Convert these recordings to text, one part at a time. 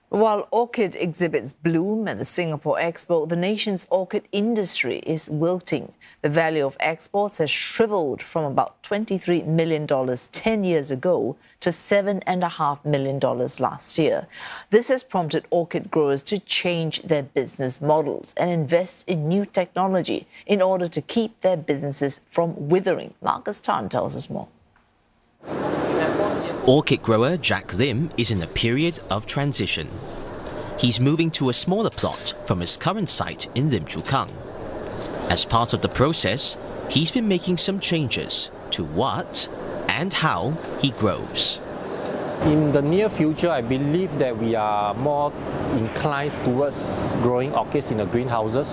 While orchid exhibits bloom at the Singapore Expo, the nation's orchid industry is wilting. The value of exports has shriveled from about $23 million 10 years ago to $7.5 million last year. This has prompted orchid growers to change their business models and invest in new technology in order to keep their businesses from withering. Marcus Tan tells us more. Orchid grower Jack Lim is in a period of transition. He's moving to a smaller plot from his current site in Lim Chu Kang. As part of the process, he's been making some changes to what and how he grows. In the near future, I believe that we are more inclined towards growing orchids in the greenhouses,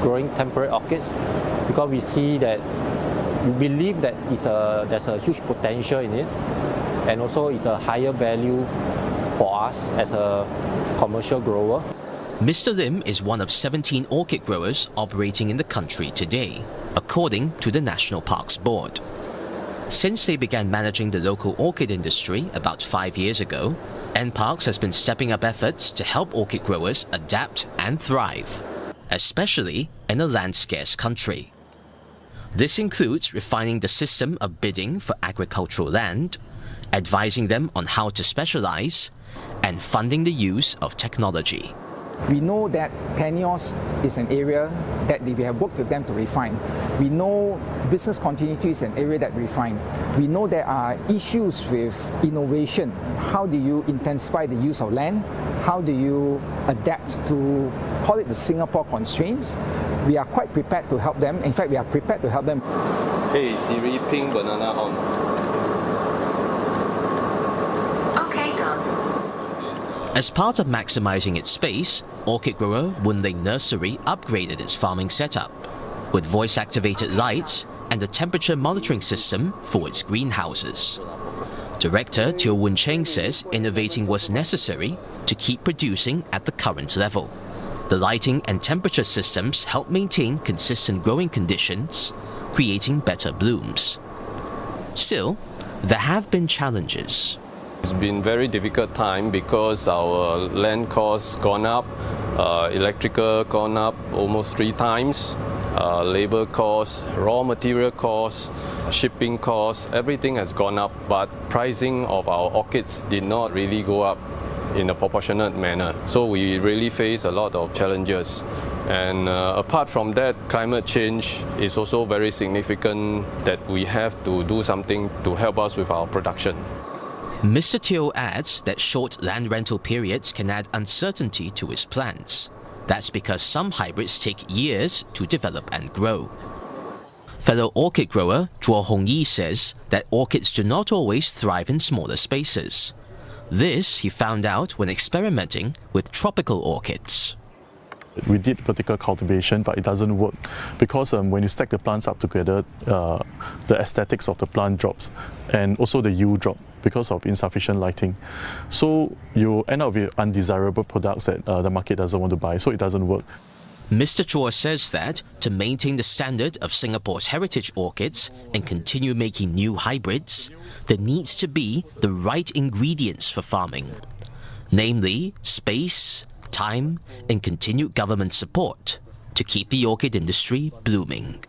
growing temperate orchids, because we believe that there's a huge potential in it, and also it's a higher value for us as a commercial grower. Mr. Lim is one of 17 orchid growers operating in the country today, according to the National Parks Board. Since they began managing the local orchid industry about 5 years ago, NParks has been stepping up efforts to help orchid growers adapt and thrive, especially in a land-scarce country. This includes refining the system of bidding for agricultural land, advising them on how to specialize, and funding the use of technology. We know that tenures is an area that we have worked with them to refine. We know business continuity is an area that we refine. We know there are issues with innovation. How do you intensify the use of land? How do you adapt to, call it the Singapore constraints? We are quite prepared to help them. In fact, we are prepared to help them. Hey Siri, ping banana on. As part of maximizing its space, orchid grower Woon Ling Nursery upgraded its farming setup with voice-activated lights and a temperature monitoring system for its greenhouses. Director Teo Woon Cheng says innovating was necessary to keep producing at the current level. The lighting and temperature systems help maintain consistent growing conditions, creating better blooms. Still, there have been challenges. It's been a very difficult time because our land costs gone up, electrical gone up almost 3 times, labor costs, raw material costs, shipping costs, everything has gone up, but pricing of our orchids did not really go up in a proportionate manner. So we really face a lot of challenges. And apart from that, climate change is also very significant that we have to do something to help us with our production. Mr. Teo adds that short land rental periods can add uncertainty to his plans. That's because some hybrids take years to develop and grow. Fellow orchid grower Zhuo Hongyi says that orchids do not always thrive in smaller spaces. This he found out when experimenting with tropical orchids. We did vertical cultivation, but it doesn't work because when you stack the plants up together, the aesthetics of the plant drops, and also the yield drop because of insufficient lighting. So you end up with undesirable products that the market doesn't want to buy, so it doesn't work. Mr. Chua says that to maintain the standard of Singapore's heritage orchids and continue making new hybrids, there needs to be the right ingredients for farming, namely space, time, and continued government support to keep the orchid industry blooming.